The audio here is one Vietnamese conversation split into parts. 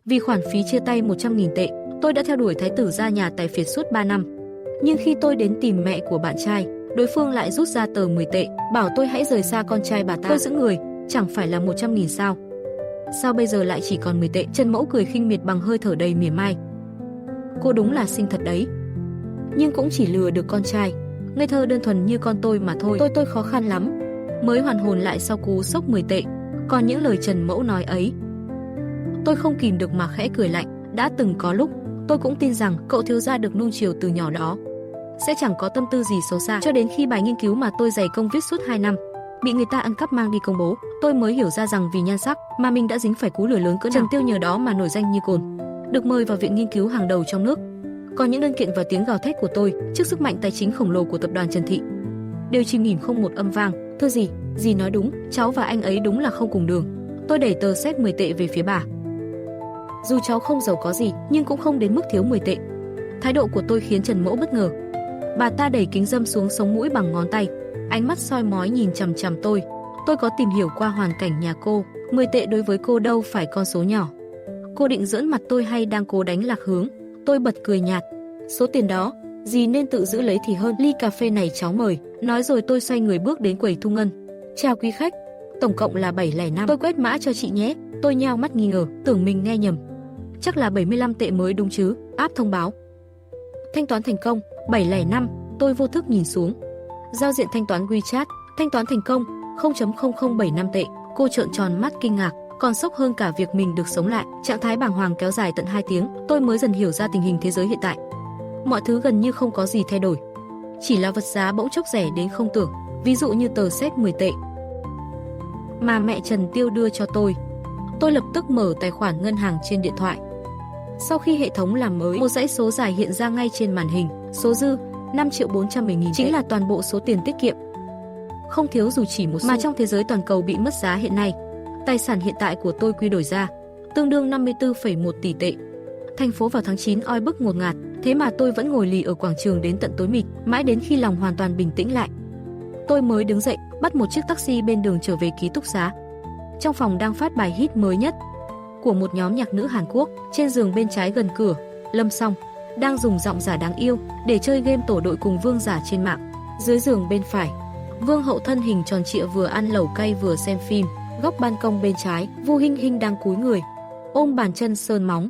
Vì khoản phí chia tay 100.000 tệ, tôi đã theo đuổi thái tử ra nhà tài phiệt suốt 3 năm. Nhưng khi tôi đến tìm mẹ của bạn trai, đối phương lại rút ra tờ 10 tệ, bảo tôi hãy rời xa con trai bà ta. Tôi giữ người, chẳng phải là 100.000 sao? Sao bây giờ lại chỉ còn 10 tệ? Trần Mẫu cười khinh miệt bằng hơi thở đầy mỉa mai. Cô đúng là xinh thật đấy. Nhưng cũng chỉ lừa được con trai. Ngây thơ đơn thuần như con tôi mà thôi. Tôi khó khăn lắm mới hoàn hồn lại sau cú sốc 10 tệ. Còn những lời Trần Mẫu nói ấy, tôi không kìm được mà khẽ cười lạnh. Đã từng có lúc, tôi cũng tin rằng cậu thiếu gia được nuông chiều từ nhỏ đó sẽ chẳng có tâm tư gì xấu xa, cho đến khi bài nghiên cứu mà tôi dày công viết suốt 2 năm bị người ta ăn cắp mang đi công bố, tôi mới hiểu ra rằng vì nhan sắc mà mình đã dính phải cú lừa lớn cỡ nào. Trần Tiêu nhờ đó mà nổi danh như cồn, được mời vào viện nghiên cứu hàng đầu trong nước. Còn những đơn kiện và tiếng gào thét của tôi trước sức mạnh tài chính khổng lồ của tập đoàn Trần Thị đều chìm nghỉm không một âm vang. Thưa dì nói đúng, cháu và anh ấy đúng là không cùng đường. Tôi đẩy tờ séc 10 tệ về phía bà. Dù cháu không giàu có gì, nhưng cũng không đến mức thiếu 10 tệ. Thái độ của tôi khiến Trần Mẫu bất ngờ. Bà ta đẩy kính râm xuống sống mũi bằng ngón tay, ánh mắt soi mói nhìn chằm chằm tôi. Tôi có tìm hiểu qua hoàn cảnh nhà cô, 10 tệ đối với cô đâu phải con số nhỏ. Cô định giỡn mặt tôi hay đang cố đánh lạc hướng? Tôi bật cười nhạt. Số tiền đó, dì nên tự giữ lấy thì hơn. Ly cà phê này cháu mời. Nói rồi tôi xoay người bước đến quầy thu ngân. Chào quý khách, tổng cộng là 705. Tôi quét mã cho chị nhé. Tôi nheo mắt nghi ngờ, tưởng mình nghe nhầm. Chắc là 75 tệ mới đúng chứ. Áp thông báo. Thanh toán thành công, 705. Tôi vô thức nhìn xuống. Giao diện thanh toán WeChat, thanh toán thành công, 0.0075 tệ. Cô trợn tròn mắt kinh ngạc, còn sốc hơn cả việc mình được sống lại. Trạng thái bàng hoàng kéo dài tận 2 tiếng, tôi mới dần hiểu ra tình hình thế giới hiện tại. Mọi thứ gần như không có gì thay đổi, chỉ là vật giá bỗng chốc rẻ đến không tưởng. Ví dụ như tờ séc 10 tệ mà mẹ Trần Tiêu đưa cho tôi. Tôi lập tức mở tài khoản ngân hàng trên điện thoại. Sau khi hệ thống làm mới, một dãy số dài hiện ra ngay trên màn hình. Số dư 5.410.000 chính là toàn bộ số tiền tiết kiệm, không thiếu dù chỉ một xu. Mà trong thế giới toàn cầu bị mất giá hiện nay, tài sản hiện tại của tôi quy đổi ra tương đương 54,1 tỷ tệ. Thành phố vào tháng 9 oi bức ngột ngạt, thế mà tôi vẫn ngồi lì ở quảng trường đến tận tối mịt, mãi đến khi lòng hoàn toàn bình tĩnh lại, tôi mới đứng dậy, bắt một chiếc taxi bên đường trở về ký túc xá. Trong phòng đang phát bài hit mới nhất của một nhóm nhạc nữ Hàn Quốc. Trên giường bên trái gần cửa, Lâm Song đang dùng giọng giả đáng yêu để chơi game tổ đội cùng Vương giả trên mạng. Dưới giường bên phải, Vương Hậu thân hình tròn trịa vừa ăn lẩu cay vừa xem phim. Góc ban công bên trái, Vu Hinh Hinh đang cúi người ôm bàn chân sơn móng.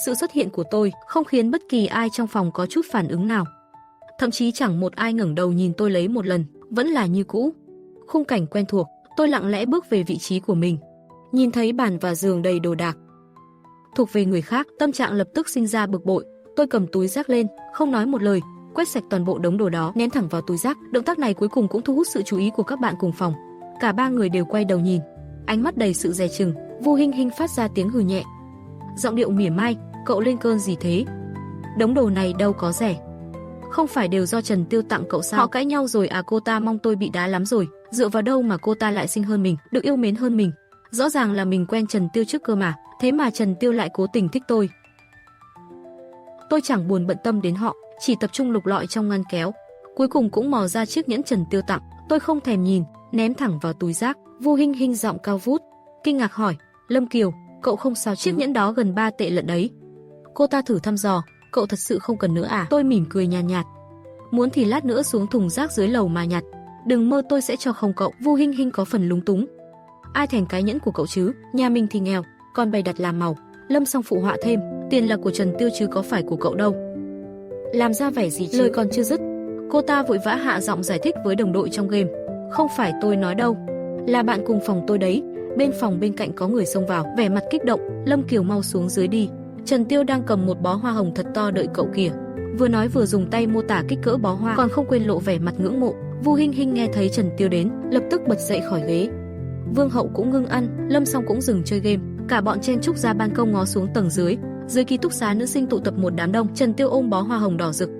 Sự xuất hiện của tôi không khiến bất kỳ ai trong phòng có chút phản ứng nào. Thậm chí chẳng một ai ngẩng đầu nhìn tôi lấy một lần, vẫn là như cũ. Khung cảnh quen thuộc, tôi lặng lẽ bước về vị trí của mình. Nhìn thấy bàn và giường đầy đồ đạc thuộc về người khác, tâm trạng lập tức sinh ra bực bội. Tôi cầm túi rác lên, không nói một lời, quét sạch toàn bộ đống đồ đó, ném thẳng vào túi rác. Động tác này cuối cùng cũng thu hút sự chú ý của các bạn cùng phòng. Cả ba người đều quay đầu nhìn, ánh mắt đầy sự dè chừng. Vu Hinh Hinh phát ra tiếng hừ nhẹ, giọng điệu mỉa mai, cậu lên cơn gì thế? Đống đồ này đâu có rẻ. Không phải đều do Trần Tiêu tặng cậu sao? Họ cãi nhau rồi à? Cô ta mong tôi bị đá lắm rồi. Dựa vào đâu mà cô ta lại xinh hơn mình, được yêu mến hơn mình? Rõ ràng là mình quen Trần Tiêu trước cơ mà. Thế mà Trần Tiêu lại cố tình thích tôi. Tôi chẳng buồn bận tâm đến họ, chỉ tập trung lục lọi trong ngăn kéo. Cuối cùng cũng mò ra chiếc nhẫn Trần Tiêu tặng. Tôi không thèm nhìn, ném thẳng vào túi rác. Vu Hinh Hinh giọng cao vút, kinh ngạc hỏi, Lâm Kiều, cậu không sao chứ? Chiếc nhẫn đó gần 3 tệ lận đấy. Cô ta thử thăm dò, cậu thật sự không cần nữa à? Tôi mỉm cười nhàn nhạt, muốn thì lát nữa xuống thùng rác dưới lầu mà nhặt. Đừng mơ tôi sẽ cho không cậu. Vu Hinh Hinh có phần lúng túng. Ai thèm cái nhẫn của cậu chứ? Nhà mình thì nghèo, còn bày đặt làm màu. Lâm Song phụ họa thêm, tiền là của Trần Tiêu chứ có phải của cậu đâu. Làm ra vẻ gì chứ? Lời còn chưa dứt, cô ta vội vã hạ giọng giải thích với đồng đội trong game. Không phải tôi nói đâu, là bạn cùng phòng tôi đấy. Bên phòng bên cạnh có người xông vào, vẻ mặt kích động. Lâm Kiều mau xuống dưới đi, Trần Tiêu đang cầm một bó hoa hồng thật to đợi cậu kìa. Vừa nói vừa dùng tay mô tả kích cỡ bó hoa, còn không quên lộ vẻ mặt ngưỡng mộ. Vu Hinh Hinh nghe thấy Trần Tiêu đến, lập tức bật dậy khỏi ghế. Vương Hậu cũng ngưng ăn, Lâm Song cũng dừng chơi game. Cả bọn chen chúc ra ban công ngó xuống tầng dưới. Dưới ký túc xá nữ sinh tụ tập một đám đông. Trần Tiêu ôm bó hoa hồng đỏ rực,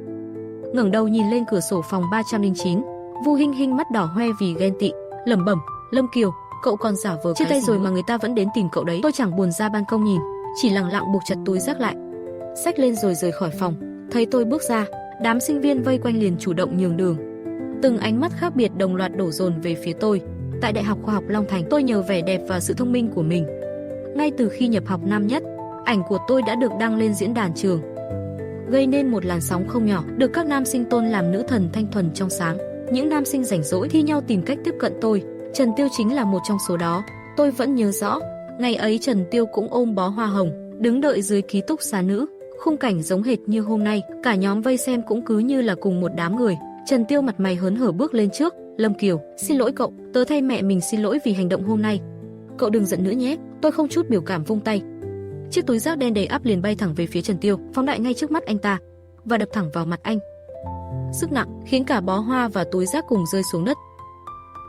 ngẩng đầu nhìn lên cửa sổ phòng 309. Vu Hinh Hinh mắt đỏ hoe vì ghen tị, lẩm bẩm, Lâm Kiều, cậu còn giả vờ chia tay rồi mà người ta vẫn đến tìm cậu đấy. Tôi chẳng buồn ra ban công nhìn, chỉ lặng lặng buộc chặt túi rác lại, xách lên rồi rời khỏi phòng. Thấy tôi bước ra, đám sinh viên vây quanh liền chủ động nhường đường. Từng ánh mắt khác biệt đồng loạt đổ dồn về phía tôi. Tại Đại học Khoa học Long Thành, tôi nhờ vẻ đẹp và sự thông minh của mình. Ngay từ khi nhập học năm nhất, ảnh của tôi đã được đăng lên diễn đàn trường, gây nên một làn sóng không nhỏ, được các nam sinh tôn làm nữ thần thanh thuần trong sáng. Những nam sinh rảnh rỗi thi nhau tìm cách tiếp cận tôi. Trần Tiêu chính là một trong số đó. Tôi vẫn nhớ rõ, ngày ấy Trần Tiêu cũng ôm bó hoa hồng, đứng đợi dưới ký túc xá nữ. Khung cảnh giống hệt như hôm nay, cả nhóm vây xem cũng cứ như là cùng một đám người. Trần Tiêu mặt mày hớn hở bước lên trước, Lâm Kiều, xin lỗi cậu, tớ thay mẹ mình xin lỗi vì hành động hôm nay. Cậu đừng giận nữa nhé, tôi không chút biểu cảm vung tay. Chiếc túi rác đen đầy ắp liền bay thẳng về phía Trần Tiêu, phóng đại ngay trước mắt anh ta và đập thẳng vào mặt anh. Sức nặng khiến cả bó hoa và túi rác cùng rơi xuống đất.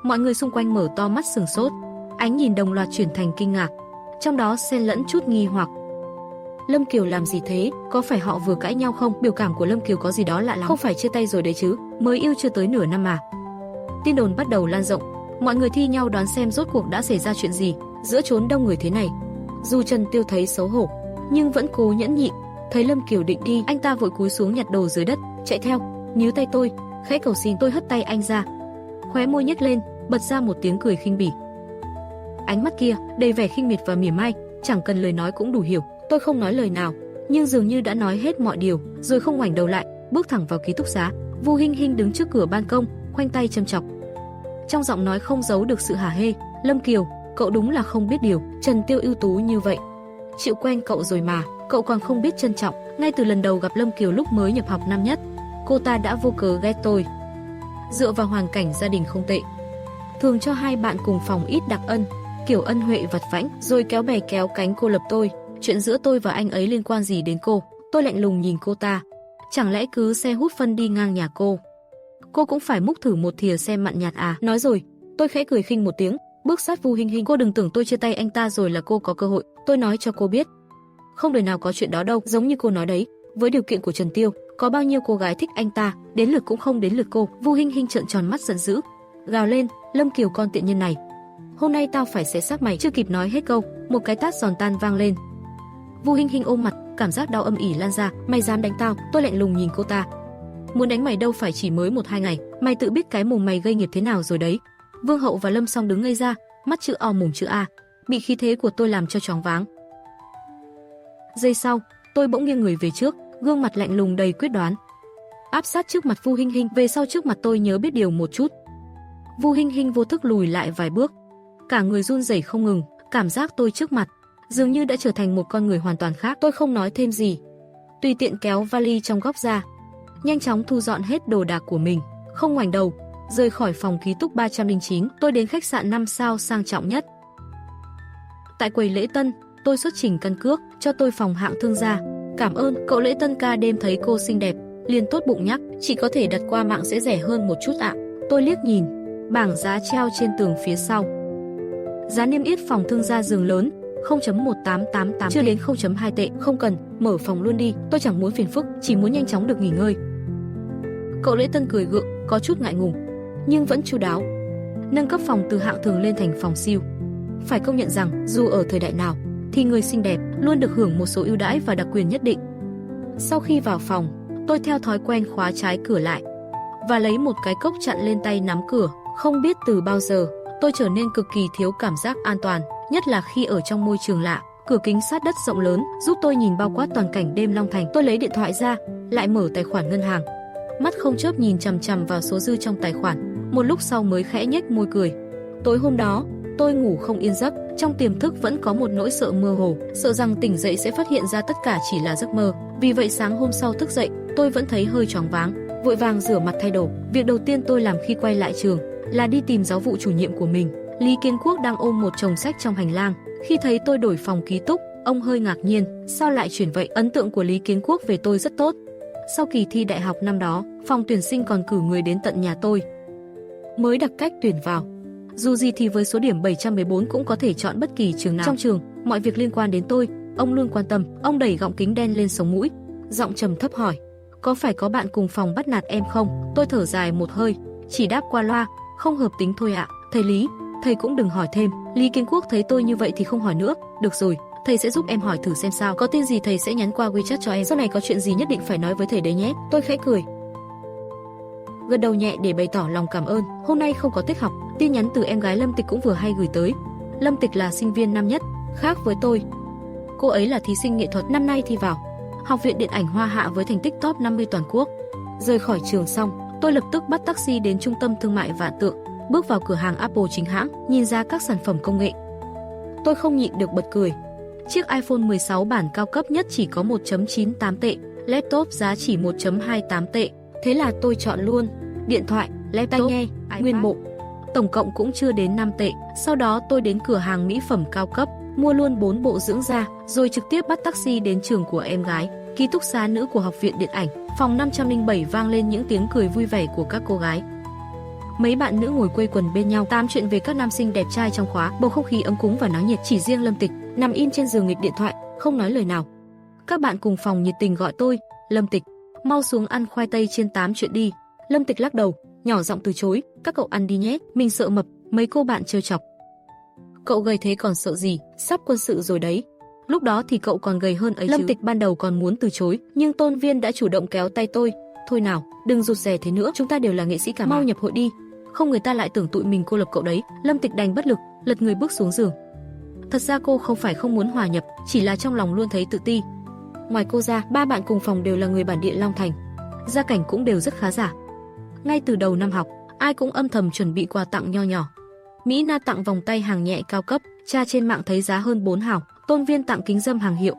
Mọi người xung quanh mở to mắt sửng sốt, ánh nhìn đồng loạt chuyển thành kinh ngạc, trong đó xen lẫn chút nghi hoặc. Lâm Kiều làm gì thế? Có phải họ vừa cãi nhau không? Biểu cảm của Lâm Kiều có gì đó lạ lắm. Không phải chia tay rồi đấy chứ? Mới yêu chưa tới nửa năm mà. Tin đồn bắt đầu lan rộng, mọi người thi nhau đoán xem rốt cuộc đã xảy ra chuyện gì giữa chốn đông người thế này. Dù Trần Tiêu thấy xấu hổ, nhưng vẫn cố nhẫn nhịn. Thấy Lâm Kiều định đi, anh ta vội cúi xuống nhặt đồ dưới đất, chạy theo, níu tay tôi, khẽ cầu xin. Tôi hất tay anh ra, khóe môi nhếch lên, bật ra một tiếng cười khinh bỉ. Ánh mắt kia đầy vẻ khinh miệt và mỉa mai, chẳng cần lời nói cũng đủ hiểu. Tôi không nói lời nào, nhưng dường như đã nói hết mọi điều, rồi không ngoảnh đầu lại, bước thẳng vào ký túc xá. Vu Hinh Hinh đứng trước cửa ban công, khoanh tay châm chọc. Trong giọng nói không giấu được sự hả hê. Lâm Kiều, cậu đúng là không biết điều, Trần Tiêu ưu tú như vậy, chịu quen cậu rồi mà, cậu còn không biết trân trọng. Ngay từ lần đầu gặp Lâm Kiều lúc mới nhập học năm nhất, cô ta đã vô cớ ghét tôi. Dựa vào hoàn cảnh gia đình không tệ, thường cho hai bạn cùng phòng ít đặc ân, kiểu ân huệ vặt vãnh, rồi kéo bè kéo cánh cô lập tôi. Chuyện giữa tôi và anh ấy liên quan gì đến cô? Tôi lạnh lùng nhìn cô ta. Chẳng lẽ cứ xe hút phân đi ngang nhà cô cũng phải múc thử một thìa xem mặn nhạt à? Nói rồi, tôi khẽ cười khinh một tiếng, bước sát Vu Hinh Hinh. Cô đừng tưởng tôi chia tay anh ta rồi là cô có cơ hội. Tôi nói cho cô biết, không đời nào có chuyện đó đâu. Giống như cô nói đấy, với điều kiện của Trần Tiêu, có bao nhiêu cô gái thích anh ta, đến lượt cũng không đến lượt cô. Vu Hinh Hinh trợn tròn mắt giận dữ, gào lên, Lâm Kiều con tiện nhân này, hôm nay tao phải xé xác mày. Chưa kịp nói hết câu, một cái tát giòn tan vang lên. Vu Hinh Hinh ôm mặt, cảm giác đau âm ỉ lan ra. Mày dám đánh tao? Tôi lạnh lùng nhìn cô ta. Muốn đánh mày đâu phải chỉ mới 1-2 ngày, mày tự biết cái mồm mày gây nghiệp thế nào rồi đấy. Vương Hậu và Lâm Song đứng ngây ra, mắt chữ O mồm chữ A, bị khí thế của tôi làm cho choáng váng. Giây sau, tôi bỗng nghiêng người về trước, gương mặt lạnh lùng đầy quyết đoán, áp sát trước mặt Vu Hinh Hinh. Về sau trước mặt tôi nhớ biết điều một chút. Vu Hinh Hinh vô thức lùi lại vài bước, cả người run rẩy không ngừng. Cảm giác tôi trước mặt dường như đã trở thành một con người hoàn toàn khác. Tôi không nói thêm gì, tùy tiện kéo vali trong góc ra, nhanh chóng thu dọn hết đồ đạc của mình, không ngoảnh đầu, rời khỏi phòng ký túc 309. Tôi đến khách sạn 5 sao sang trọng nhất. Tại quầy lễ tân, tôi xuất trình căn cước, cho tôi phòng hạng thương gia. Cảm ơn, cậu lễ tân ca đêm thấy cô xinh đẹp, liền tốt bụng nhắc, chị có thể đặt qua mạng sẽ rẻ hơn một chút ạ. Tôi liếc nhìn bảng giá treo trên tường phía sau. Giá niêm yết phòng thương gia giường lớn 0.1888 chưa đến 0.2 tệ. Không cần, mở phòng luôn đi, tôi chẳng muốn phiền phức, chỉ muốn nhanh chóng được nghỉ ngơi. Cậu lễ tân cười gượng, có chút ngại ngùng, nhưng vẫn chu đáo, nâng cấp phòng từ hạng thường lên thành phòng siêu. Phải công nhận rằng, dù ở thời đại nào, thì người xinh đẹp luôn được hưởng một số ưu đãi và đặc quyền nhất định. Sau khi vào phòng, tôi theo thói quen khóa trái cửa lại và lấy một cái cốc chặn lên tay nắm cửa. Không biết từ bao giờ, tôi trở nên cực kỳ thiếu cảm giác an toàn, nhất là khi ở trong môi trường lạ. Cửa kính sát đất rộng lớn giúp tôi nhìn bao quát toàn cảnh đêm Long Thành. Tôi lấy điện thoại ra, lại mở tài khoản ngân hàng, mắt không chớp nhìn chằm chằm vào số dư trong tài khoản. Một lúc sau mới khẽ nhếch môi cười. Tối hôm đó, tôi ngủ không yên giấc, trong tiềm thức vẫn có một nỗi sợ mơ hồ, sợ rằng tỉnh dậy sẽ phát hiện ra tất cả chỉ là giấc mơ. Vì vậy sáng hôm sau thức dậy, tôi vẫn thấy hơi choáng váng, vội vàng rửa mặt thay đồ. Việc đầu tiên tôi làm khi quay lại trường là đi tìm giáo vụ chủ nhiệm của mình. Lý Kiến Quốc đang ôm một chồng sách trong hành lang. Khi thấy tôi đổi phòng ký túc, ông hơi ngạc nhiên, sao lại chuyển vậy? Ấn tượng của Lý Kiến Quốc về tôi rất tốt. Sau kỳ thi đại học năm đó, phòng tuyển sinh còn cử người đến tận nhà tôi mới đặt cách tuyển vào. Dù gì thì với số điểm 714 cũng có thể chọn bất kỳ trường nào. Trong trường, mọi việc liên quan đến tôi, ông luôn quan tâm. Ông đẩy gọng kính đen lên sống mũi, giọng trầm thấp hỏi, có phải có bạn cùng phòng bắt nạt em không? Tôi thở dài một hơi, chỉ đáp qua loa, không hợp tính thôi ạ. Thầy Lý, thầy cũng đừng hỏi thêm. Lý Kiến Quốc thấy tôi như vậy thì không hỏi nữa. Được rồi, thầy sẽ giúp em hỏi thử xem sao. Có tin gì thầy sẽ nhắn qua WeChat cho em. Sau này có chuyện gì nhất định phải nói với thầy đấy nhé. Tôi khẽ cười, gật đầu nhẹ để bày tỏ lòng cảm ơn. Hôm nay không có tiết học, tin nhắn từ em gái Lâm Tịch cũng vừa hay gửi tới. Lâm Tịch là sinh viên năm nhất, khác với tôi, Cô ấy là thí sinh nghệ thuật năm nay thi vào Học viện Điện ảnh Hoa Hạ với thành tích top 50 toàn quốc. Rời khỏi trường xong, tôi lập tức bắt taxi đến trung tâm thương mại Vạn Tượng, bước vào cửa hàng Apple chính hãng, nhìn ra các sản phẩm công nghệ. Tôi không nhịn được bật cười. Chiếc iPhone 16 bản cao cấp nhất chỉ có 1.98 tệ, laptop giá chỉ 1.28 tệ. Thế là tôi chọn luôn. Điện thoại, laptop, tai nghe, nguyên bộ. Tổng cộng cũng chưa đến 5 tệ. Sau đó tôi đến cửa hàng mỹ phẩm cao cấp, mua luôn 4 bộ dưỡng da, rồi trực tiếp bắt taxi đến trường của em gái, ký túc xá nữ của Học viện Điện ảnh. Phòng 507 vang lên những tiếng cười vui vẻ của các cô gái. Mấy bạn nữ ngồi quây quần bên nhau tám chuyện về các nam sinh đẹp trai trong khóa, bầu không khí ấm cúng và náo nhiệt. Chỉ riêng Lâm Tịch nằm im trên giường nghịch điện thoại, không nói lời nào. Các bạn cùng phòng nhiệt tình gọi tôi, Lâm Tịch, mau xuống ăn khoai tây chiên tám chuyện đi. Lâm Tịch lắc đầu, nhỏ giọng từ chối, các cậu ăn đi nhé, mình sợ mập. Mấy cô bạn trêu chọc. Cậu gầy thế còn sợ gì, sắp quân sự rồi đấy. Lúc đó thì cậu còn gầy hơn ấy chứ. Lâm Tịch ban đầu còn muốn từ chối, nhưng Tôn Viên đã chủ động kéo tay tôi. Thôi nào, đừng rụt rè thế nữa, chúng ta đều là nghệ sĩ cả mà. Mau nhập hội đi, không người ta lại tưởng tụi mình cô lập cậu đấy. Lâm Tịch đành bất lực, lật người bước xuống giường. Thật ra cô không phải không muốn hòa nhập, chỉ là trong lòng luôn thấy tự ti. Ngoài cô ra, ba bạn cùng phòng đều là người bản địa Long Thành, gia cảnh cũng đều rất khá giả. Ngay từ đầu năm học, ai cũng âm thầm chuẩn bị quà tặng nho nhỏ. Mỹ Na tặng vòng tay hàng nhẹ cao cấp, tra trên mạng thấy giá hơn 4 hào. Tôn Viên tặng kính râm hàng hiệu,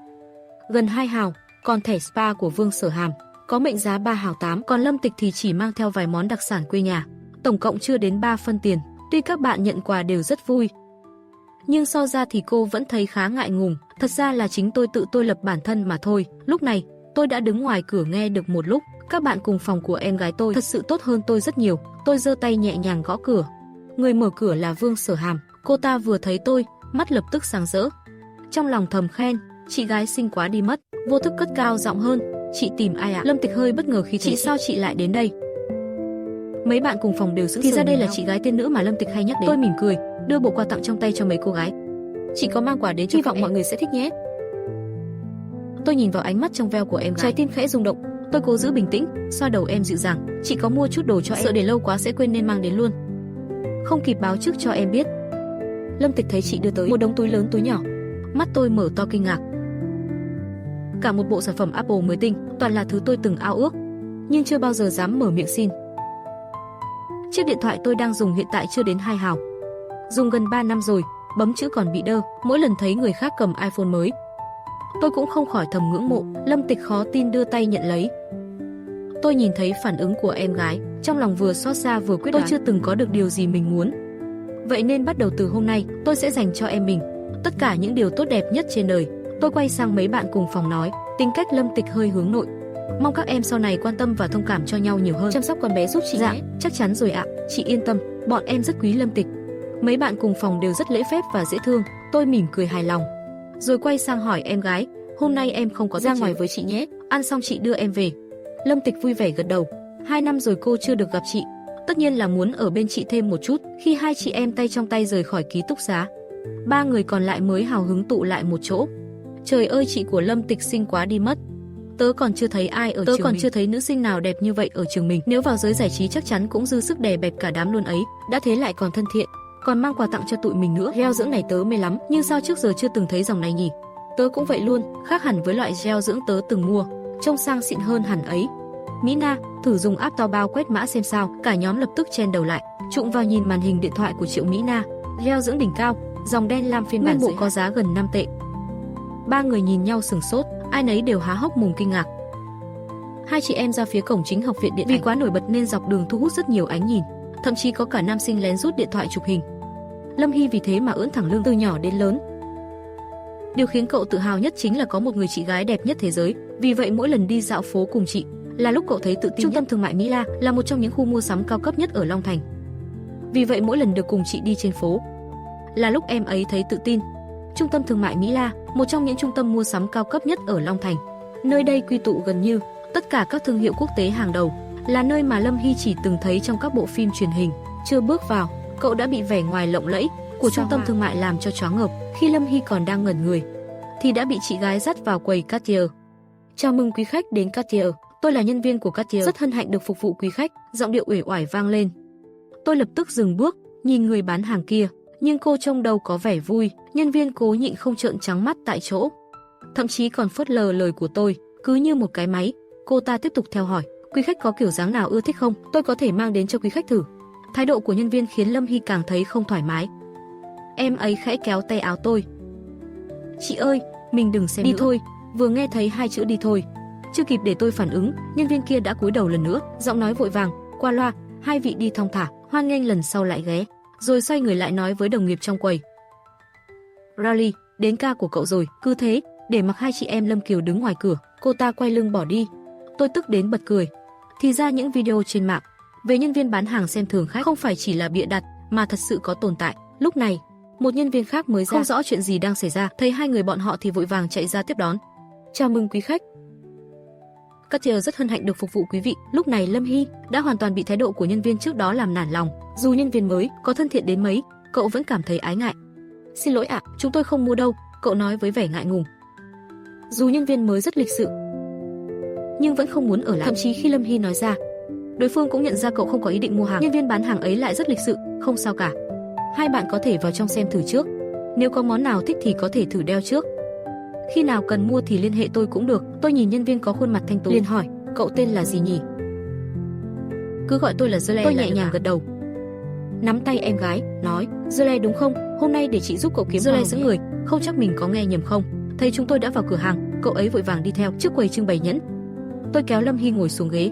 gần 2 hào, còn thẻ spa của Vương Sở Hàm có mệnh giá 3 hào 8, còn Lâm Tịch thì chỉ mang theo vài món đặc sản quê nhà, tổng cộng chưa đến 3 phân tiền. Tuy các bạn nhận quà đều rất vui, nhưng so ra thì cô vẫn thấy khá ngại ngùng. Thật ra là chính tôi tự tôi lập bản thân mà thôi. Lúc này, tôi đã đứng ngoài cửa nghe được một lúc. Các bạn cùng phòng của em gái tôi thật sự tốt hơn tôi rất nhiều. Tôi giơ tay nhẹ nhàng gõ cửa. Người mở cửa là Vương Sở Hàm. Cô ta vừa thấy tôi, mắt lập tức sáng rỡ. Trong lòng thầm khen, chị gái xinh quá đi mất. Vô thức cất cao giọng hơn, chị tìm ai ạ? Lâm Tịch hơi bất ngờ khi chị sao chị lại đến đây. Mấy bạn cùng phòng đều sững sờ. Thì ra đây là chị gái tiên nữ mà Lâm Tịch hay nhắc đến. Tôi mỉm cười, đưa bộ quà tặng trong tay cho mấy cô gái. Chị có mang quà đến cho hy vọng mọi người sẽ thích nhé. Tôi nhìn vào ánh mắt trong veo của em gái, trái tim khẽ rung động. Tôi cố giữ bình tĩnh, xoa đầu em dịu dàng. Chị có mua chút đồ cho em, sợ để lâu quá sẽ quên nên mang đến luôn. Không kịp báo trước cho em biết. Lâm Tịch thấy chị đưa tới một đống túi lớn túi nhỏ, mắt tôi mở to kinh ngạc. Cả một bộ sản phẩm Apple mới tinh, toàn là thứ tôi từng ao ước, nhưng chưa bao giờ dám mở miệng xin. Chiếc điện thoại tôi đang dùng hiện tại chưa đến 2 hào, dùng gần 3 năm rồi, bấm chữ còn bị đơ. Mỗi lần thấy người khác cầm iPhone mới, tôi cũng không khỏi thầm ngưỡng mộ. Lâm Tịch khó tin đưa tay nhận lấy. Tôi nhìn thấy phản ứng của em gái, trong lòng vừa xót xa vừa quyết đoán. Tôi chưa từng có được điều gì mình muốn, vậy nên bắt đầu từ hôm nay, tôi sẽ dành cho em mình tất cả những điều tốt đẹp nhất trên đời. Tôi quay sang mấy bạn cùng phòng nói, tính cách Lâm Tịch hơi hướng nội, mong các em sau này quan tâm và thông cảm cho nhau nhiều hơn, chăm sóc con bé giúp chị nhé. Chắc chắn rồi ạ, chị yên tâm, bọn em rất quý Lâm Tịch. Mấy bạn cùng phòng đều rất lễ phép và dễ thương. Tôi mỉm cười hài lòng, rồi quay sang hỏi em gái, hôm nay em không có ra ngoài với chị nhé, ăn xong chị đưa em về. Lâm Tịch vui vẻ gật đầu. 2 năm rồi cô chưa được gặp chị, tất nhiên là muốn ở bên chị thêm một chút. Khi hai chị em tay trong tay rời khỏi ký túc xá, 3 người còn lại mới hào hứng tụ lại một chỗ. Trời ơi, chị của Lâm Tịch xinh quá đi mất. Tớ còn chưa thấy ai ở trường mình. Tớ còn chưa thấy nữ sinh nào đẹp như vậy ở trường mình. Nếu vào giới giải trí chắc chắn cũng dư sức đè bẹp cả đám luôn ấy. Đã thế lại còn thân thiện, còn mang quà tặng cho tụi mình nữa. Gel dưỡng này tớ mê lắm, nhưng sao trước giờ chưa từng thấy dòng này nhỉ? Tớ cũng vậy luôn, khác hẳn với loại gel dưỡng tớ từng mua, trông sang xịn hơn hẳn ấy. Mỹ Na, thử dùng app Taobao quét mã xem sao. Cả nhóm lập tức chen đầu lại, trụng vào nhìn màn hình điện thoại của Triệu Mỹ Na. Gel dưỡng đỉnh cao, dòng đen lam phiên bản bộ có giá gần 5 tệ. 3 người nhìn nhau sửng sốt, ai nấy đều há hốc mồm kinh ngạc. Hai chị em ra phía cổng chính Học viện Điện ảnh. Vì quá nổi bật nên dọc đường thu hút rất nhiều ánh nhìn, thậm chí có cả nam sinh lén rút điện thoại chụp hình. Lâm Hy vì thế mà ưỡn thẳng lưng từ nhỏ đến lớn. Điều khiến cậu tự hào nhất chính là có một người chị gái đẹp nhất thế giới. Vì vậy mỗi lần đi dạo phố cùng chị là lúc cậu thấy tự tin. Trung tâm thương mại Mỹ La là một trong những khu mua sắm cao cấp nhất ở Long Thành. Vì vậy mỗi lần được cùng chị đi trên phố là lúc em ấy thấy tự tin. Trung tâm thương mại Mỹ La, một trong những trung tâm mua sắm cao cấp nhất ở Long Thành. Nơi đây quy tụ gần như tất cả các thương hiệu quốc tế hàng đầu, là nơi mà Lâm Hy chỉ từng thấy trong các bộ phim truyền hình. Chưa bước vào, cậu đã bị vẻ ngoài lộng lẫy của trung tâm thương mại làm cho choáng ngợp. Khi Lâm Hy còn đang ngẩn người thì đã bị chị gái dắt vào quầy Cartier. Chào mừng quý khách đến Cartier, tôi là nhân viên của Cartier, rất hân hạnh được phục vụ quý khách. Giọng điệu uể oải vang lên. Tôi lập tức dừng bước, nhìn người bán hàng kia, nhưng cô trông đâu có vẻ vui. Nhân viên cố nhịn không trợn trắng mắt tại chỗ. thậm chí còn phớt lờ lời của tôi, cứ như một cái máy. Cô ta tiếp tục theo hỏi, quý khách có kiểu dáng nào ưa thích không? Tôi có thể mang đến cho quý khách thử. Thái độ của nhân viên khiến Lâm Hy càng thấy không thoải mái. Em ấy khẽ kéo tay áo tôi. Chị ơi, mình đừng xem đi nữa. Thôi. Vừa nghe thấy hai chữ đi thôi, chưa kịp để tôi phản ứng, nhân viên kia đã cúi đầu lần nữa, giọng nói vội vàng, qua loa, hai vị đi thong thả, hoan nghênh lần sau lại ghé. Rồi xoay người lại nói với đồng nghiệp trong quầy. Riley, đến ca của cậu rồi. Cứ thế, để mặc hai chị em Lâm Kiều đứng ngoài cửa, cô ta quay lưng bỏ đi. Tôi tức đến bật cười. Thì ra những video trên mạng về nhân viên bán hàng xem thường khách không phải chỉ là bịa đặt, mà thật sự có tồn tại. Lúc này, một nhân viên khác mới ra, không rõ chuyện gì đang xảy ra, thấy hai người bọn họ thì vội vàng chạy ra tiếp đón. Chào mừng quý khách. Cartier rất hân hạnh được phục vụ quý vị. Lúc này Lâm Hy đã hoàn toàn bị thái độ của nhân viên trước đó làm nản lòng. Dù nhân viên mới có thân thiện đến mấy, cậu vẫn cảm thấy ái ngại. Xin lỗi ạ, chúng tôi không mua đâu, cậu nói với vẻ ngại ngùng. Dù nhân viên mới rất lịch sự, nhưng vẫn không muốn ở lại. Thậm chí khi Lâm Hy nói ra, đối phương cũng nhận ra cậu không có ý định mua hàng. Nhân viên bán hàng ấy lại rất lịch sự, không sao cả. Hai bạn có thể vào trong xem thử trước. Nếu có món nào thích thì có thể thử đeo trước. Khi nào cần mua thì liên hệ tôi cũng được. Tôi nhìn nhân viên có khuôn mặt thanh tú, liền hỏi, cậu tên là gì nhỉ? Cứ gọi tôi là Zule. Tôi nhẹ nhàng gật đầu, nắm tay em gái, nói, Zule đúng không? Hôm nay để chị giúp cậu kiếm. Zule sững người, không chắc mình có nghe nhầm không. Thấy chúng tôi đã vào cửa hàng, cậu ấy vội vàng đi theo trước quầy trưng bày nhẫn. Tôi kéo Lâm Hy ngồi xuống ghế.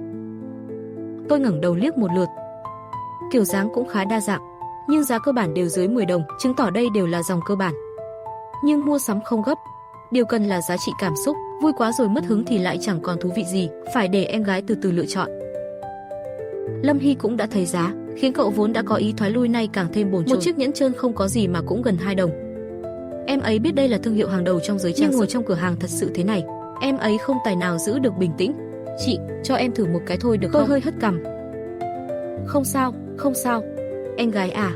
Tôi ngẩng đầu liếc một lượt. Kiểu dáng cũng khá đa dạng, nhưng giá cơ bản đều dưới 10 đồng, chứng tỏ đây đều là dòng cơ bản. Nhưng mua sắm không gấp, điều cần là giá trị cảm xúc. Vui quá rồi mất hứng thì lại chẳng còn thú vị gì, phải để em gái từ từ lựa chọn. Lâm Hy cũng đã thấy giá, khiến cậu vốn đã có ý thoái lui nay càng thêm bồn chồn. Một chiếc nhẫn trơn không có gì mà cũng gần 2 đồng. Em ấy biết đây là thương hiệu hàng đầu trong giới trang sức, nhưng ngồi trong cửa hàng thật sự thế này, em ấy không tài nào giữ được bình tĩnh. Chị, cho em thử một cái thôi được không? Tôi hơi hất cằm. Không sao, không sao. Em gái à,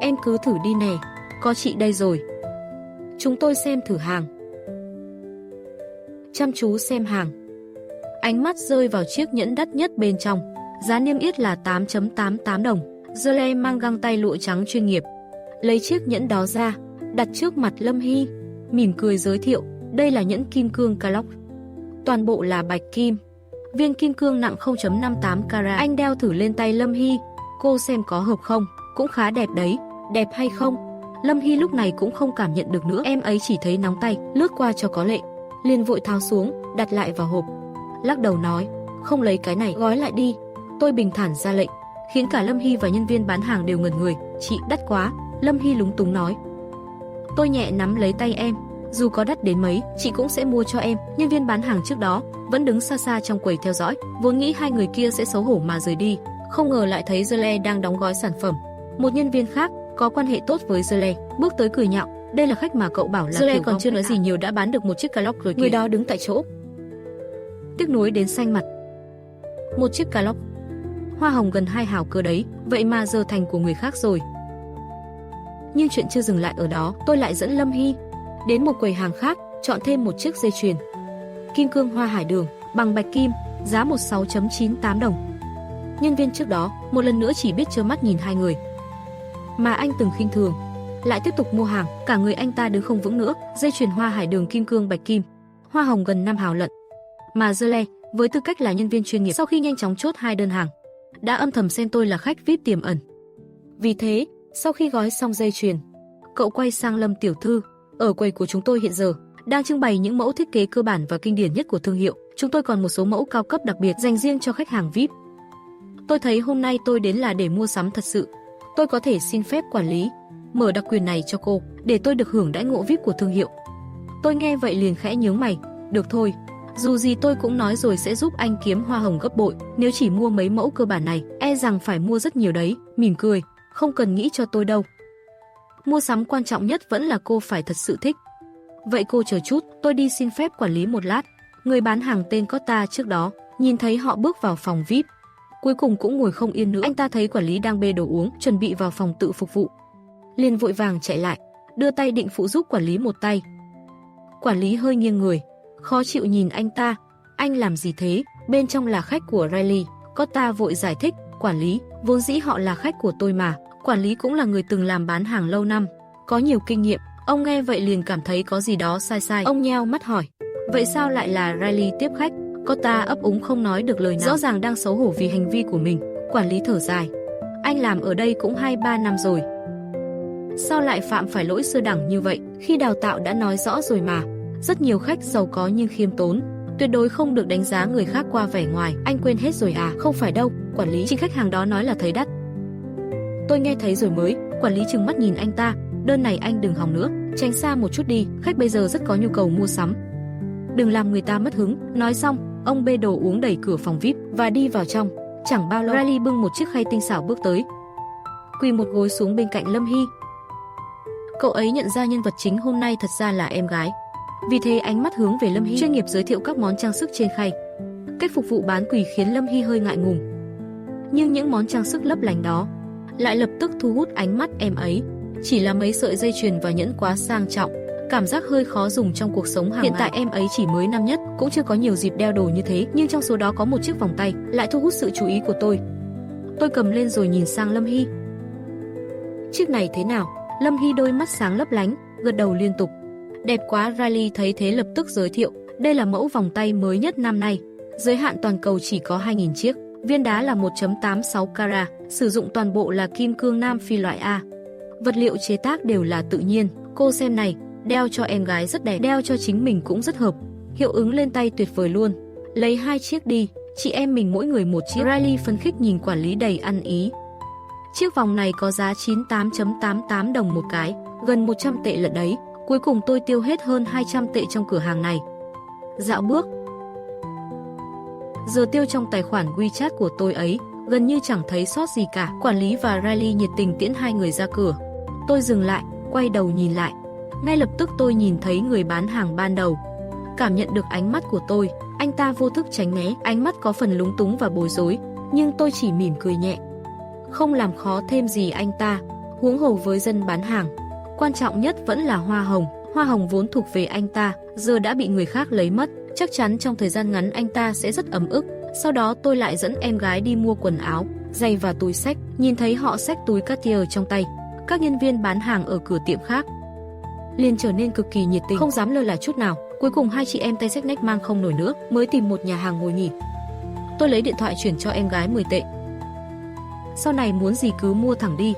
em cứ thử đi nè, có chị đây rồi. Chúng tôi xem thử hàng. Chăm chú xem hàng. Ánh mắt rơi vào chiếc nhẫn đắt nhất bên trong. Giá niêm yết là 8.88 đồng. Zule mang găng tay lụa trắng chuyên nghiệp, lấy chiếc nhẫn đó ra, đặt trước mặt Lâm Hy, mỉm cười giới thiệu, đây là nhẫn kim cương Calock. Toàn bộ là bạch kim. Viên kim cương nặng 0.58 carat. Anh đeo thử lên tay Lâm Hy, cô xem có hợp không? Cũng khá đẹp đấy. Đẹp hay không? Lâm Hy lúc này cũng không cảm nhận được nữa, em ấy chỉ thấy nóng tay, lướt qua cho có lệ, liền vội tháo xuống, đặt lại vào hộp. Lắc đầu nói, không lấy cái này, gói lại đi. Tôi bình thản ra lệnh, khiến cả Lâm Hy và nhân viên bán hàng đều ngẩn người. Chị, đắt quá. Lâm Hy lúng túng nói. Tôi nhẹ nắm lấy tay em, dù có đắt đến mấy, chị cũng sẽ mua cho em. Nhân viên bán hàng trước đó vẫn đứng xa xa trong quầy theo dõi, vốn nghĩ hai người kia sẽ xấu hổ mà rời đi, không ngờ lại thấy Zule đang đóng gói sản phẩm. Một nhân viên khác có quan hệ tốt với Zule bước tới cười nhạo, đây là khách mà cậu bảo là Zule còn chưa nói gì nhiều đã bán được một chiếc Calock rồi kìa. Người đó đứng tại chỗ, tiếc nuối đến xanh mặt. Một chiếc Calock, hoa hồng gần 2 hào cơ đấy, vậy mà giờ thành của người khác rồi. Nhưng chuyện chưa dừng lại ở đó, tôi lại dẫn Lâm Hy đến một quầy hàng khác, chọn thêm một chiếc dây chuyền kim cương hoa hải đường bằng bạch kim, giá 16.98 đồng. Nhân viên trước đó một lần nữa chỉ biết trơ mắt nhìn hai người mà anh từng khinh thường, lại tiếp tục mua hàng. Cả người anh ta đứng không vững nữa. Dây chuyền hoa hải đường kim cương bạch kim, hoa hồng gần 5 hào lận. Mà Zule với tư cách là nhân viên chuyên nghiệp, sau khi nhanh chóng chốt 2 đơn hàng, đã âm thầm xem tôi là khách VIP tiềm ẩn. Vì thế, sau khi gói xong dây chuyền, cậu quay sang Lâm tiểu thư, ở quầy của chúng tôi hiện giờ đang trưng bày những mẫu thiết kế cơ bản và kinh điển nhất của thương hiệu. Chúng tôi còn một số mẫu cao cấp đặc biệt dành riêng cho khách hàng VIP. Tôi thấy hôm nay tôi đến là để mua sắm thật sự. Tôi có thể xin phép quản lý mở đặc quyền này cho cô, để tôi được hưởng đãi ngộ VIP của thương hiệu. Tôi nghe vậy liền khẽ nhướng mày. Được thôi, dù gì tôi cũng nói rồi sẽ giúp anh kiếm hoa hồng gấp bội. Nếu chỉ mua mấy mẫu cơ bản này, e rằng phải mua rất nhiều đấy. Mỉm cười, không cần nghĩ cho tôi đâu. Mua sắm quan trọng nhất vẫn là cô phải thật sự thích. Vậy cô chờ chút, tôi đi xin phép quản lý một lát. Người bán hàng tên Costa trước đó nhìn thấy họ bước vào phòng VIP, cuối cùng cũng ngồi không yên nữa. Anh ta thấy quản lý đang bê đồ uống, chuẩn bị vào phòng tự phục vụ, liền vội vàng chạy lại, đưa tay định phụ giúp quản lý một tay. Quản lý hơi nghiêng người, khó chịu nhìn anh ta. Anh làm gì thế? Bên trong là khách của Riley. Costa vội giải thích, quản lý, vốn dĩ họ là khách của tôi mà. Quản lý cũng là người từng làm bán hàng lâu năm, có nhiều kinh nghiệm, Ông nghe vậy liền cảm thấy có gì đó sai sai. Ông nheo mắt hỏi, vậy sao lại là Riley tiếp khách? Cô ta ấp úng không nói được lời nào, rõ ràng đang xấu hổ vì hành vi của mình. Quản lý thở dài, anh làm ở đây cũng 2-3 năm rồi, sao lại phạm phải lỗi sơ đẳng như vậy? Khi đào tạo đã nói rõ rồi mà, rất nhiều khách giàu có nhưng khiêm tốn, tuyệt đối không được đánh giá người khác qua vẻ ngoài. Anh quên hết rồi à? Không phải đâu, quản lý, chính khách hàng đó nói là thấy đắt. Tôi nghe thấy rồi mới. Quản lý trừng mắt nhìn anh ta, đơn này anh đừng hòng nữa, tránh xa một chút đi, khách bây giờ rất có nhu cầu mua sắm. Đừng làm người ta mất hứng. Nói xong, ông bê đồ uống đẩy cửa phòng VIP và đi vào trong. Chẳng bao lâu, Riley bưng một chiếc khay tinh xảo bước tới, quỳ một gối xuống bên cạnh Lâm Hy. Cậu ấy nhận ra nhân vật chính hôm nay thật ra là em gái, vì thế ánh mắt hướng về Lâm Hy, chuyên nghiệp giới thiệu các món trang sức trên khay. Cách phục vụ bán quỳ khiến Lâm Hy hơi ngại ngùng, nhưng những món trang sức lấp lánh đó lại lập tức thu hút ánh mắt em ấy. Chỉ là mấy sợi dây chuyền và nhẫn quá sang trọng, cảm giác hơi khó dùng trong cuộc sống hàng ngày. Hiện tại em ấy chỉ mới năm nhất, cũng chưa có nhiều dịp đeo đồ như thế, nhưng trong số đó có một chiếc vòng tay lại thu hút sự chú ý của tôi. Tôi cầm lên rồi nhìn sang Lâm Hy. Chiếc này thế nào? Lâm Hy đôi mắt sáng lấp lánh, gật đầu liên tục. Đẹp quá. Riley thấy thế lập tức giới thiệu, đây là mẫu vòng tay mới nhất năm nay, giới hạn toàn cầu chỉ có 2.000 chiếc, viên đá là 1.86 carat, sử dụng toàn bộ là kim cương Nam Phi loại A. Vật liệu chế tác đều là tự nhiên. Cô xem này, đeo cho em gái rất đẹp, đeo cho chính mình cũng rất hợp, hiệu ứng lên tay tuyệt vời luôn. Lấy 2 chiếc đi, chị em mình mỗi người một chiếc. Riley phấn khích nhìn quản lý đầy ăn ý. Chiếc vòng này có giá 98.88 đồng một cái, gần 100 tệ lận đấy. Cuối cùng tôi tiêu hết hơn 200 tệ trong cửa hàng này. Dạo bước. Giờ tiêu trong tài khoản WeChat của tôi ấy, gần như chẳng thấy sót gì cả. Quản lý và Riley nhiệt tình tiễn hai người ra cửa. Tôi dừng lại, quay đầu nhìn lại. Ngay lập tức tôi nhìn thấy người bán hàng ban đầu. Cảm nhận được ánh mắt của tôi, anh ta vô thức tránh né, ánh mắt có phần lúng túng và bối rối, nhưng tôi chỉ mỉm cười nhẹ, không làm khó thêm gì anh ta. Huống hồ với dân bán hàng, quan trọng nhất vẫn là hoa hồng. Hoa hồng vốn thuộc về anh ta, giờ đã bị người khác lấy mất, chắc chắn trong thời gian ngắn anh ta sẽ rất ấm ức. Sau đó tôi lại dẫn em gái đi mua quần áo, giày và túi xách. Nhìn thấy họ xách túi Cartier trong tay, các nhân viên bán hàng ở cửa tiệm khác liền trở nên cực kỳ nhiệt tình, không dám lơ là chút nào. Cuối cùng hai chị em tay xách nách mang không nổi nữa, mới tìm một nhà hàng ngồi nghỉ. Tôi lấy điện thoại chuyển cho em gái 10 tệ. Sau này muốn gì cứ mua thẳng đi,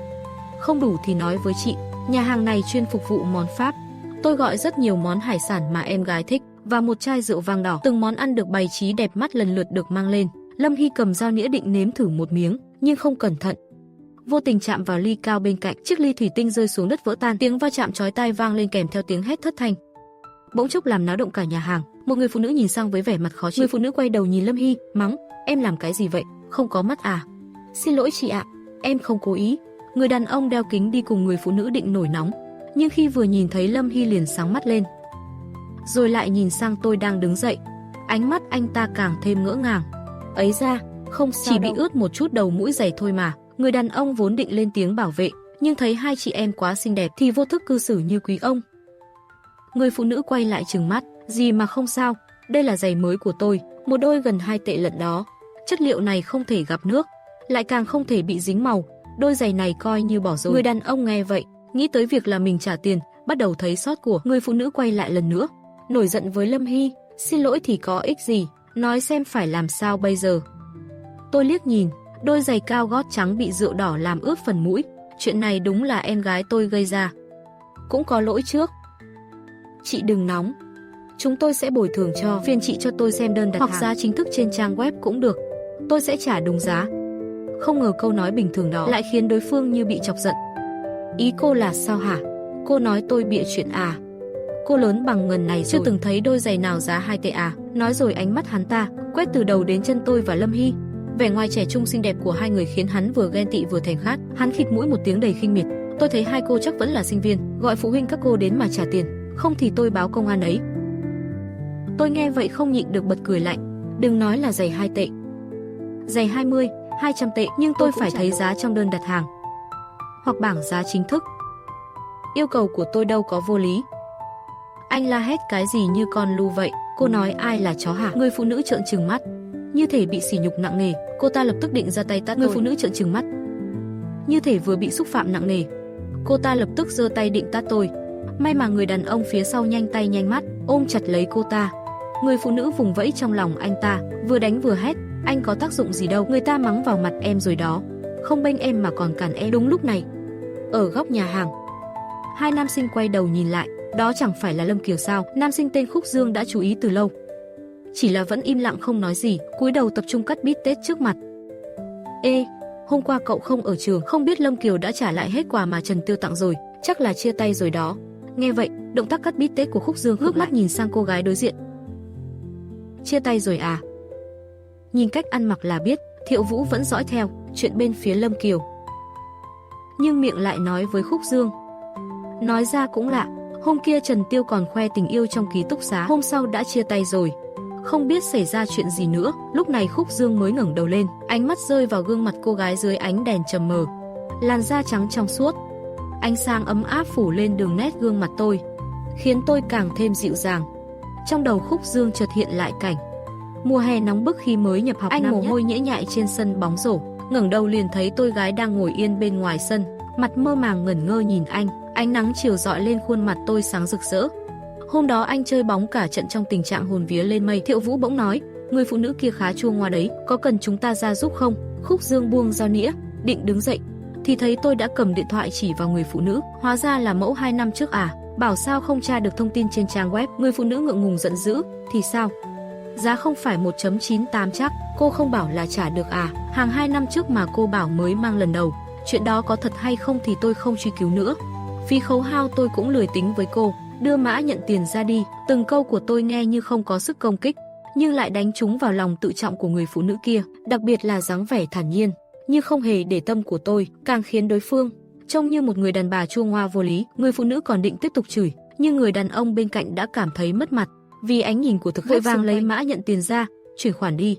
không đủ thì nói với chị. Nhà hàng này chuyên phục vụ món Pháp. Tôi gọi rất nhiều món hải sản mà em gái thích và một chai rượu vang đỏ. Từng món ăn được bày trí đẹp mắt lần lượt được mang lên. Lâm Hy cầm dao nĩa định nếm thử một miếng, nhưng không cẩn thận, vô tình chạm vào ly cao bên cạnh. Chiếc ly thủy tinh rơi xuống đất vỡ tan, tiếng va chạm chói tai vang lên kèm theo tiếng hét thất thanh. Bỗng chốc làm náo động cả nhà hàng. Một người phụ nữ nhìn sang với vẻ mặt khó chịu. Người phụ nữ quay đầu nhìn Lâm Hy, mắng: "Em làm cái gì vậy? Không có mắt à?" "Xin lỗi chị ạ, em không cố ý." Người đàn ông đeo kính đi cùng người phụ nữ định nổi nóng, nhưng khi vừa nhìn thấy Lâm Hy liền sáng mắt lên, rồi lại nhìn sang tôi đang đứng dậy. Ánh mắt anh ta càng thêm ngỡ ngàng. "Ấy ra, không sao chỉ bị ướt một chút đầu mũi giày thôi mà." Người đàn ông vốn định lên tiếng bảo vệ, nhưng thấy hai chị em quá xinh đẹp thì vô thức cư xử như quý ông. Người phụ nữ quay lại trừng mắt: "Gì mà không sao, đây là giày mới của tôi, một đôi gần 2 tệ lận đó. Chất liệu này không thể gặp nước, lại càng không thể bị dính màu, đôi giày này coi như bỏ rồi." Người đàn ông nghe vậy, nghĩ tới việc là mình trả tiền, bắt đầu thấy sót của. Người phụ nữ quay lại lần nữa, nổi giận với Lâm Hy: "Xin lỗi thì có ích gì, nói xem phải làm sao bây giờ." Tôi liếc nhìn, đôi giày cao gót trắng bị rượu đỏ làm ướt phần mũi. Chuyện này đúng là em gái tôi gây ra, cũng có lỗi trước. "Chị đừng nóng, chúng tôi sẽ bồi thường cho, phiền chị cho tôi xem đơn đặt hoặc hàng, giá chính thức trên trang web cũng được, tôi sẽ trả đúng giá." Không ngờ câu nói bình thường đó lại khiến đối phương như bị chọc giận. "Ý cô là sao hả? Cô nói tôi bịa chuyện à? Cô lớn bằng ngần này chưa từng thấy đôi giày nào giá 2 tệ à?" Nói rồi ánh mắt hắn ta quét từ đầu đến chân tôi và Lâm Hy. Vẻ ngoài trẻ trung xinh đẹp của hai người khiến hắn vừa ghen tị vừa thèm khát. Hắn khịt mũi một tiếng đầy khinh miệt: "Tôi thấy hai cô chắc vẫn là sinh viên, gọi phụ huynh các cô đến mà trả tiền, không thì tôi báo công an ấy." Tôi nghe vậy không nhịn được bật cười lạnh. Đừng nói là giày 2 tệ, giày 20, 200 tệ, nhưng tôi phải thấy giá trong đơn đặt hàng hoặc bảng giá chính thức. Yêu cầu của tôi đâu có vô lý. Anh la hét cái gì như con lu vậy? Cô nói ai là chó hả? Người phụ nữ trợn trừng mắt, như thể bị sỉ nhục nặng nề. Cô ta lập tức định ra tay tát. Người phụ nữ trợn trừng mắt, như thể vừa bị xúc phạm nặng nề. Cô ta lập tức giơ tay định tát tôi. May mà người đàn ông phía sau nhanh tay nhanh mắt, ôm chặt lấy cô ta. Người phụ nữ vùng vẫy trong lòng anh ta, vừa đánh vừa hét, anh có tác dụng gì đâu, người ta mắng vào mặt em rồi đó. Không bênh em mà còn cản em. Đúng lúc này, ở góc nhà hàng, hai nam sinh quay đầu nhìn lại, đó chẳng phải là Lâm Kiều sao? Nam sinh tên Khúc Dương đã chú ý từ lâu, chỉ là vẫn im lặng không nói gì, cúi đầu tập trung cắt bít tết trước mặt. Ê, hôm qua cậu không ở trường, không biết Lâm Kiều đã trả lại hết quà mà Trần Tiêu tặng rồi, chắc là chia tay rồi đó. Nghe vậy, động tác cắt bít tết của Khúc Dương ngước mắt nhìn sang cô gái đối diện. Chia tay rồi à? Nhìn cách ăn mặc là biết, Thiệu Vũ vẫn dõi theo chuyện bên phía Lâm Kiều. Nhưng miệng lại nói với Khúc Dương. Nói ra cũng lạ, hôm kia Trần Tiêu còn khoe tình yêu trong ký túc xá, hôm sau đã chia tay rồi. Không biết xảy ra chuyện gì nữa. Lúc này Khúc Dương mới ngẩng đầu lên, ánh mắt rơi vào gương mặt cô gái dưới ánh đèn trầm mờ. Làn da trắng trong suốt, ánh sáng ấm áp phủ lên đường nét gương mặt tôi, khiến tôi càng thêm dịu dàng. Trong đầu Khúc Dương chợt hiện lại cảnh mùa hè nóng bức khi mới nhập học, anh mồ hôi nhễ nhại trên sân bóng rổ, ngẩng đầu liền thấy tôi gái đang ngồi yên bên ngoài sân, mặt mơ màng ngẩn ngơ nhìn anh. Ánh nắng chiều rọi lên khuôn mặt tôi sáng rực rỡ. Hôm đó anh chơi bóng cả trận trong tình trạng hồn vía lên mây. Thiệu Vũ bỗng nói, người phụ nữ kia khá chua ngoa đấy, có cần chúng ta ra giúp không? Khúc Dương buông dao nĩa, định đứng dậy, thì thấy tôi đã cầm điện thoại chỉ vào người phụ nữ. Hóa ra là mẫu 2 năm trước à? Bảo sao không tra được thông tin trên trang web. Người phụ nữ ngượng ngùng giận dữ, thì sao? Giá không phải 1.98 chắc, cô không bảo là trả được à? Hàng 2 năm trước mà cô bảo mới mang lần đầu. Chuyện đó có thật hay không thì tôi không truy cứu nữa. Phí khấu hao tôi cũng lười tính với cô, đưa mã nhận tiền ra đi. Từng câu của tôi nghe như không có sức công kích, nhưng lại đánh trúng vào lòng tự trọng của người phụ nữ kia, đặc biệt là dáng vẻ thản nhiên, như không hề để tâm của tôi, càng khiến đối phương trông như một người đàn bà chua ngoa vô lý. Người phụ nữ còn định tiếp tục chửi, nhưng người đàn ông bên cạnh đã cảm thấy mất mặt, vì ánh nhìn của thực khách, vội vàng lấy mã nhận tiền ra, chuyển khoản đi.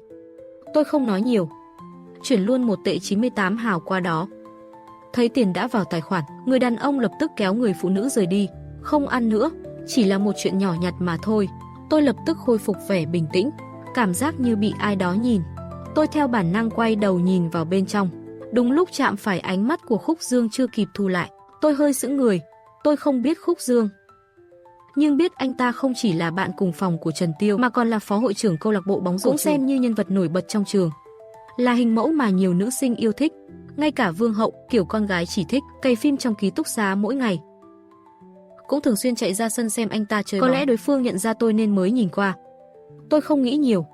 Tôi không nói nhiều, chuyển luôn 1 tệ 98 hào qua đó. Thấy tiền đã vào tài khoản, người đàn ông lập tức kéo người phụ nữ rời đi. Không ăn nữa, chỉ là một chuyện nhỏ nhặt mà thôi. Tôi lập tức khôi phục vẻ bình tĩnh, cảm giác như bị ai đó nhìn. Tôi theo bản năng quay đầu nhìn vào bên trong. Đúng lúc chạm phải ánh mắt của Khúc Dương chưa kịp thu lại, tôi hơi sững người. Tôi không biết Khúc Dương, nhưng biết anh ta không chỉ là bạn cùng phòng của Trần Tiêu mà còn là phó hội trưởng câu lạc bộ bóng rổ, cũng xem như nhân vật nổi bật trong trường, là hình mẫu mà nhiều nữ sinh yêu thích. Ngay cả Vương Hậu, kiểu con gái chỉ thích cày phim trong ký túc xá mỗi ngày, cũng thường xuyên chạy ra sân xem anh ta chơi bóng. Có lẽ đối phương nhận ra tôi nên mới nhìn qua. Tôi không nghĩ nhiều,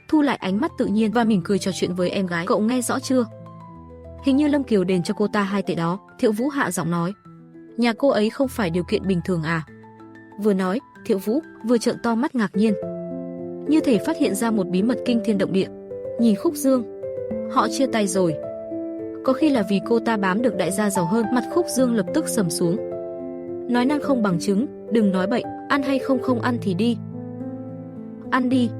thu lại ánh mắt tự nhiên và mỉm cười trò chuyện với em gái. Cậu nghe rõ chưa? Hình như Lâm Kiều đền cho cô ta 2 tệ đó. Thiệu Vũ hạ giọng nói. Nhà cô ấy không phải điều kiện bình thường à? Vừa nói, Thiệu Vũ vừa trợn to mắt ngạc nhiên, như thể phát hiện ra một bí mật kinh thiên động địa. Nhìn Khúc Dương, họ chia tay rồi. Có khi là vì cô ta bám được đại gia giàu hơn. Mặt Khúc Dương lập tức sầm xuống. Nói năng không bằng chứng, đừng nói bậy, ăn hay không ăn thì đi. Ăn đi.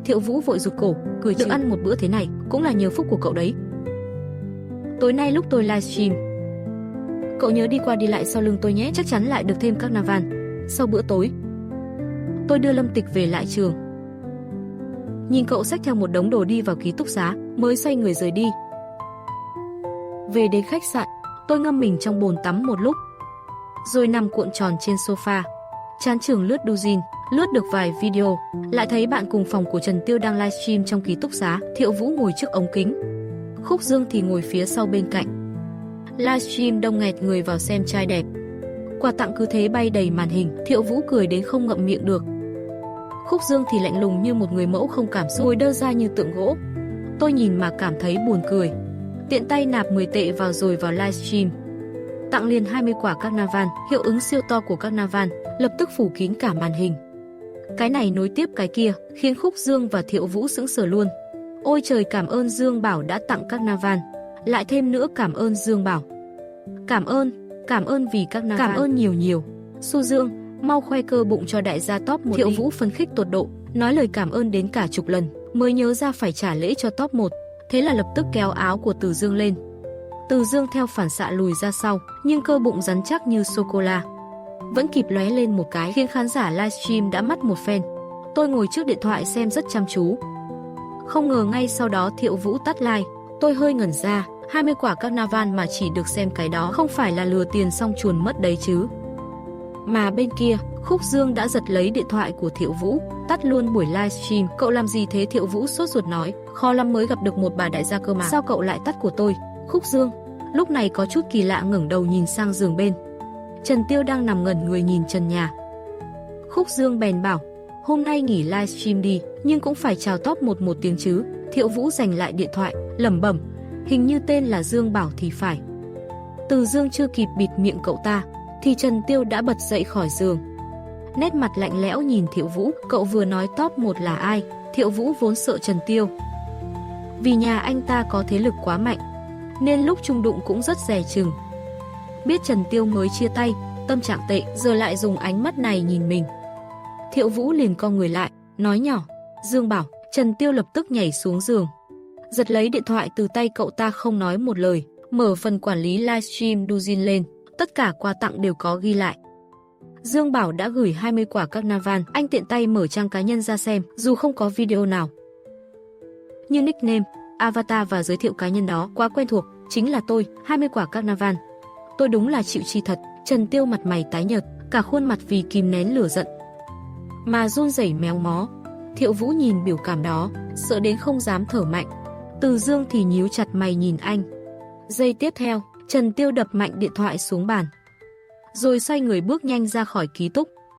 Thiệu Vũ vội rụt cổ, cười được ăn một bữa thế này cũng là nhờ phúc của cậu đấy. Tối nay lúc tôi livestream, cậu nhớ đi qua đi lại sau lưng tôi nhé, chắc chắn lại được thêm carnival. Sau bữa tối, tôi đưa Lâm Tịch về lại trường. Nhìn cậu xách theo một đống đồ đi vào ký túc xá, mới xoay người rời đi. Về đến khách sạn, tôi ngâm mình trong bồn tắm một lúc, rồi nằm cuộn tròn trên sofa, chán chường lướt Douyin, lướt được vài video, lại thấy bạn cùng phòng của Trần Tiêu đang livestream trong ký túc xá. Thiệu Vũ ngồi trước ống kính, Khúc Dương thì ngồi phía sau bên cạnh. Livestream đông nghẹt người vào xem trai đẹp, quà tặng cứ thế bay đầy màn hình. Thiệu Vũ cười đến không ngậm miệng được. Khúc Dương thì lạnh lùng như một người mẫu không cảm xúc, ngồi đơ ra như tượng gỗ. Tôi nhìn mà cảm thấy buồn cười. Tiện tay nạp 10 tệ vào rồi vào livestream, tặng liền 20 quả carnival. Hiệu ứng siêu to của carnival lập tức phủ kín cả màn hình. Cái này nối tiếp cái kia, khiến Khúc Dương và Thiệu Vũ sững sờ luôn. Ôi trời, cảm ơn Dương Bảo đã tặng carnival. Lại thêm nữa, cảm ơn Dương Bảo. Cảm ơn vì carnival. Cảm ơn nhiều nhiều. Su Dương, mau khoe cơ bụng cho đại gia top 1 Thiệu Vũ phấn khích tột độ, nói lời cảm ơn đến cả chục lần, mới nhớ ra phải trả lễ cho top 1. Thế là lập tức kéo áo của Từ Dương lên. Từ Dương theo phản xạ lùi ra sau, nhưng cơ bụng rắn chắc như sô-cô-la vẫn kịp lóe lên một cái, khiến khán giả livestream đã mắt một phen. Tôi ngồi trước điện thoại xem rất chăm chú. Không ngờ ngay sau đó Thiệu Vũ tắt live. Tôi hơi ngẩn ra, 20 quả carnival mà chỉ được xem cái đó, không phải là lừa tiền xong chuồn mất đấy chứ? Mà bên kia, Khúc Dương đã giật lấy điện thoại của Thiệu Vũ, tắt luôn buổi livestream. Cậu làm gì thế? Thiệu Vũ sốt ruột nói, khó lắm mới gặp được một bà đại gia cơ mà. Sao cậu lại tắt của tôi? Khúc Dương lúc này có chút kỳ lạ ngẩng đầu nhìn sang giường bên. Trần Tiêu đang nằm ngẩn người nhìn trần nhà. Khúc Dương bèn bảo, hôm nay nghỉ livestream đi, nhưng cũng phải chào top một tiếng chứ. Thiệu Vũ giành lại điện thoại, lẩm bẩm, hình như tên là Dương Bảo thì phải. Từ Dương chưa kịp bịt miệng cậu ta, thì Trần Tiêu đã bật dậy khỏi giường. Nét mặt lạnh lẽo nhìn Thiệu Vũ, cậu vừa nói top 1 là ai? Thiệu Vũ vốn sợ Trần Tiêu, vì nhà anh ta có thế lực quá mạnh, nên lúc chung đụng cũng rất dè chừng. Biết Trần Tiêu mới chia tay, tâm trạng tệ, giờ lại dùng ánh mắt này nhìn mình. Thiệu Vũ liền co người lại, nói nhỏ, Dương Bảo. Trần Tiêu lập tức nhảy xuống giường, giật lấy điện thoại từ tay cậu ta, không nói một lời, mở phần quản lý livestream Douyin lên, tất cả quà tặng đều có ghi lại. Dương Bảo đã gửi 20 quả carnival, anh tiện tay mở trang cá nhân ra xem, dù không có video nào. Như nickname, avatar và giới thiệu cá nhân đó quá quen thuộc, chính là tôi, 20 quả carnival. Tôi đúng là chịu chi thật. Trần Tiêu mặt mày tái nhợt, cả khuôn mặt vì kìm nén lửa giận mà run rẩy méo mó. Thiệu Vũ nhìn biểu cảm đó, sợ đến không dám thở mạnh. Từ Dương thì nhíu chặt mày nhìn anh. Giây tiếp theo, Trần Tiêu đập mạnh điện thoại xuống bàn, rồi xoay người bước nhanh ra khỏi ký túc.